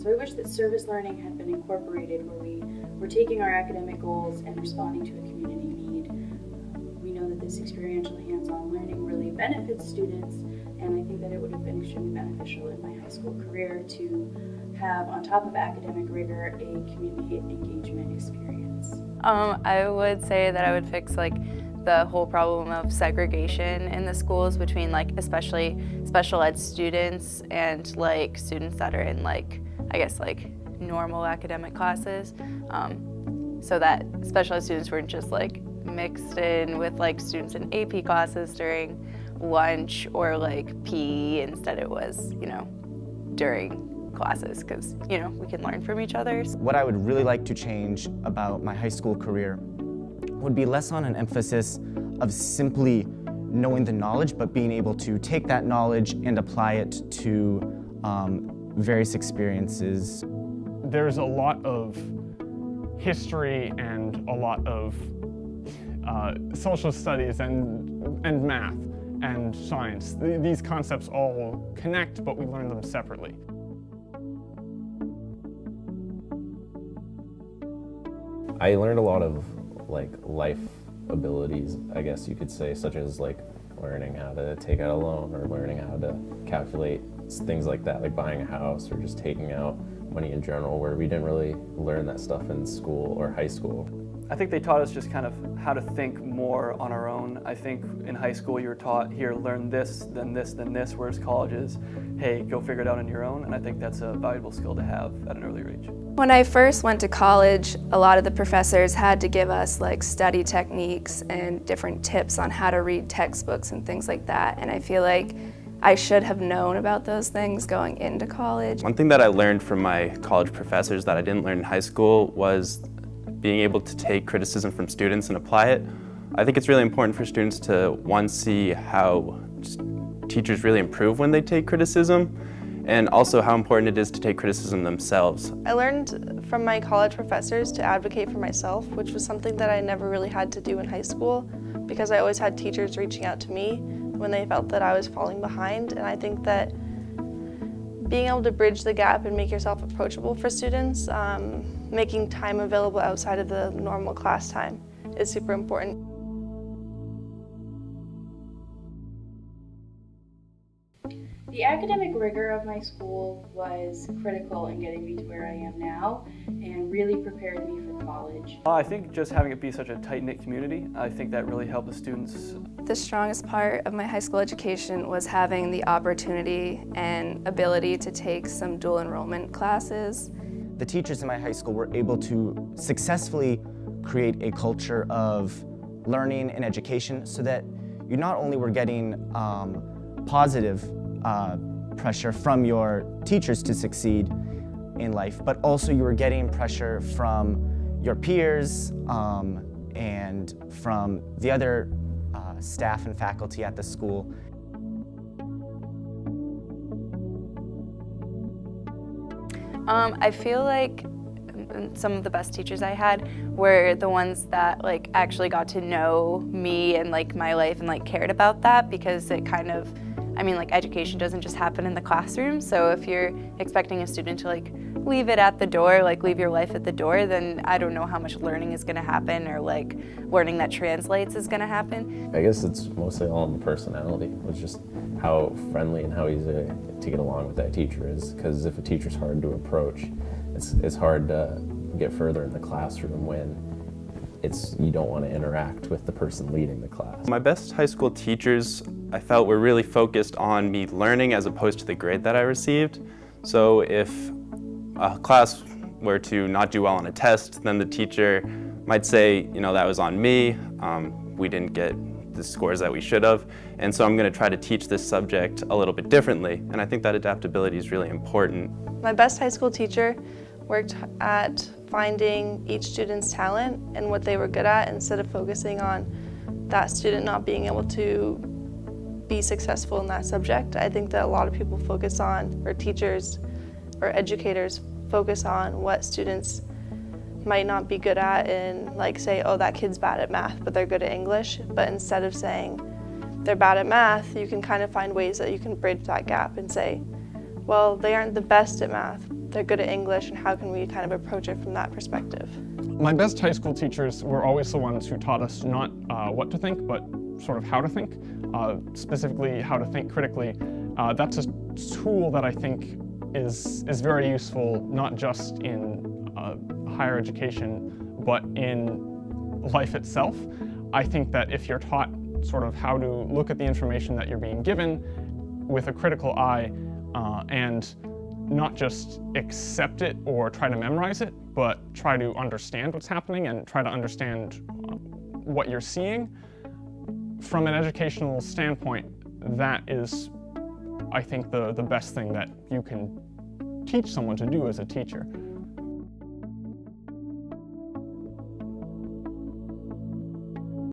So I wish that service learning had been incorporated, where we were taking our academic goals and responding to a community need. We know that this experiential hands-on learning really benefits students, and I think that it would have been extremely beneficial in my high school career to have, on top of academic rigor, a community engagement experience. I would say that I would fix the whole problem of segregation in the schools between especially special ed students and students that are in normal academic classes, so that special ed students weren't just mixed in with students in AP classes during lunch or PE. Instead it was, during classes, because we can learn from each other. What I would really like to change about my high school career would be less on an emphasis of simply knowing the knowledge, but being able to take that knowledge and apply it to various experiences. There's a lot of history and a lot of social studies and math and science. These concepts all connect, but we learn them separately. I learned a lot of life abilities, I guess you could say, such as learning how to take out a loan or learning how to calculate things like that, like buying a house or just taking out money in general, where we didn't really learn that stuff in school or high school. I think they taught us just kind of how to think more on our own. I think in high school you were taught, here, learn this, then this, then this, whereas college is, hey, go figure it out on your own, and I think that's a valuable skill to have at an earlier age. When I first went to college, a lot of the professors had to give us study techniques and different tips on how to read textbooks and things like that, and I feel like I should have known about those things going into college. One thing that I learned from my college professors that I didn't learn in high school was being able to take criticism from students and apply it. I think it's really important for students to, one, see how teachers really improve when they take criticism, and also how important it is to take criticism themselves. I learned from my college professors to advocate for myself, which was something that I never really had to do in high school, because I always had teachers reaching out to me when they felt that I was falling behind. And I think that being able to bridge the gap and make yourself approachable for students, making time available outside of the normal class time is super important. The academic rigor of my school was critical in getting me to where I am now and really prepared me for college. I think just having it be such a tight-knit community, I think that really helped the students. The strongest part of my high school education was having the opportunity and ability to take some dual enrollment classes. The teachers in my high school were able to successfully create a culture of learning and education, so that you not only were getting positive pressure from your teachers to succeed in life, but also you were getting pressure from your peers and from the other staff and faculty at the school. I feel like some of the best teachers I had were the ones that actually got to know me and my life and cared about that, because it kind of, education doesn't just happen in the classroom. So if you're expecting a student to leave it at the door, leave your life at the door, then I don't know how much learning is going to happen, or learning that translates is going to happen. I guess it's mostly all in the personality. It's just how friendly and how easy to get along with that teacher is. Because if a teacher's hard to approach, it's hard to get further in the classroom when you don't want to interact with the person leading the class. My best high school teachers, I felt, were really focused on me learning as opposed to the grade that I received. So if a class were to not do well on a test, then the teacher might say, that was on me, we didn't get the scores that we should have, and so I'm going to try to teach this subject a little bit differently, and I think that adaptability is really important. My best high school teacher worked at finding each student's talent and what they were good at, instead of focusing on that student not being able to be successful in that subject. I think that a lot of people focus on, or teachers or educators focus on what students might not be good at, and say, oh, that kid's bad at math, but they're good at English. But instead of saying they're bad at math, you can kind of find ways that you can bridge that gap and say, well, they aren't the best at math, they're good at English, and how can we kind of approach it from that perspective? My best high school teachers were always the ones who taught us not what to think, but sort of how to think, specifically how to think critically. That's a tool that I think is very useful, not just in higher education, but in life itself. I think that if you're taught sort of how to look at the information that you're being given with a critical eye and not just accept it or try to memorize it, but try to understand what's happening and try to understand what you're seeing. From an educational standpoint, that is, I think, the best thing that you can teach someone to do as a teacher.